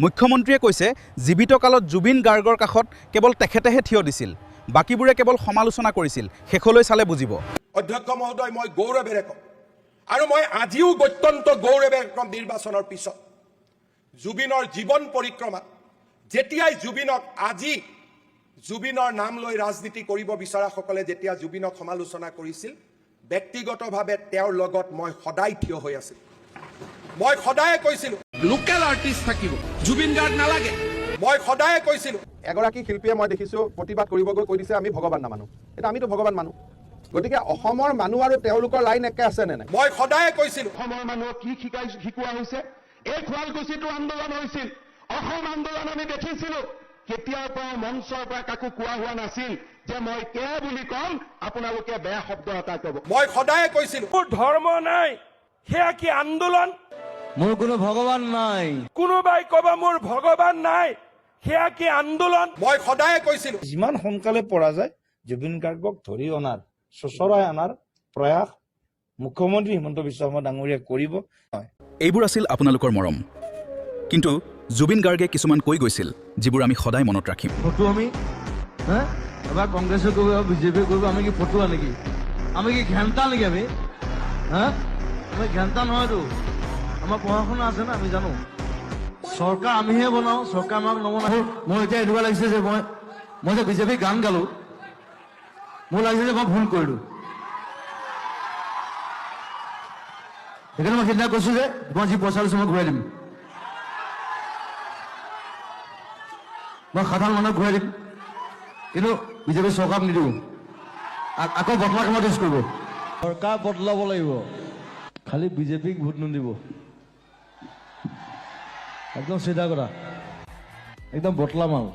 মুখ্যমন্ত্ৰীয়ে কৈছে জীৱিত কালত জুবিন গাৰ্গৰ কাষত কেৱল তেখেতেহে থিয় দিছিল, বাকীবোৰে কেৱল সমালোচনা কৰিছিল। শেষলৈ চালে বুজিব। অধ্যক্ষ মহোদয়, মই গৌৰৱেৰে কম আৰু মই আজিও অত্যন্ত গৌৰৱেৰে কম, নিৰ্বাচনৰ পিছত জুবিনৰ জীৱন পৰিক্ৰমাত যেতিয়াই জুবিনক আজি জুবিনৰ নাম লৈ ৰাজনীতি কৰিব বিচৰাসকলে যেতিয়া জুবিনক সমালোচনা কৰিছিল, ব্যক্তিগতভাৱে তেওঁৰ লগত মই সদায় থিয় হৈ আছিলোঁ। মই সদায় কৈছিলোঁ লোকেল আৰ্টিষ্ট থাকিব, জুবিন গাৰ্গ নালাগে। মই সদায় কৈছিলোঁ এগৰাকী শিল্পীয়ে মই দেখিছোঁ প্ৰতিবাদ কৰিবগৈ কৈ দিছে আমি ভগৱান নামানো। এতিয়া আমিতো ভগৱান মানুহ, গতিকে অসমৰ মানুহ আৰু তেওঁলোকৰ লাইন একে আছে নে নাই? মই সদায় কৈছিলোঁ অসমৰ মানুহক কি শিকোৱা হৈছে? এই শুৱালকুছিটো আন্দোলন হৈছিল, অসম আন্দোলন আমি দেখিছিলোঁ। কেতিয়াৰ পৰা মঞ্চৰ পৰা কাকো কোৱা হোৱা নাছিল যে মই কে বুলি কম, আপোনালোকে বেয়া শব্দ এটা ক'ব। মই সদায় কৈছিলোঁ মোৰ ধৰ্ম নাই, সেয়া কি আন্দোলন? মোৰ কোনো ভগৱান নাই। কোনোবাই ক'ব মোৰ ভগৱান নাই, সেয়া কি আন্দোলন? মই সদায় কৈছিলোঁ যিমান সোনকালে পৰা যায় জুবিন গাৰ্গক ধৰি অনাৰ, চোঁচৰাই অনাৰ প্ৰয়াস মুখ্যমন্ত্ৰী হিমন্ত বিশ্ব শৰ্মা ডাঙৰীয়াই কৰিব। এইবোৰ আছিল আপোনালোকৰ মৰম, কিন্তু জুবিন গাৰ্গে কিছুমান কৈ গৈছিল যিবোৰ আমি সদায় মনত ৰাখিম। ফটো আমি এবাৰ কংগ্ৰেছে কৰিব, বিজেপি কৰিব, আমি কি ফটোৱা নেকি? আমি কি ঘেণ্টা নেকি? আমি আমি ঘেণ্টা নহয়তো। আমাৰ পঢ়া শুনা আছে না, আমি জানো। চৰকাৰ আমিহে বনাওঁ, চৰকাৰ আমাক নবনায়। মোৰ এতিয়া এনেকুৱা লাগিছে যে মই যে বিজেপি গান গালো, মোৰ লাগিছে যে মই ভুল কৰিলো। সেইকাৰণে মই সিদিনা কৈছো যে মই যি পইচা লৈছো মই ঘূৰাই দিম, মই সাধাৰণ মানুহক ঘূৰাই দিম, কিন্তু বিজেপি চৰকাৰক নিদিওঁ। আকৌ বদলা কামত ইউজ কৰিব। চৰকাৰ বদলাব লাগিব, খালি বিজেপিক ভোট নিদিব। একদম চিধা কথা, একদম বটলা মাল।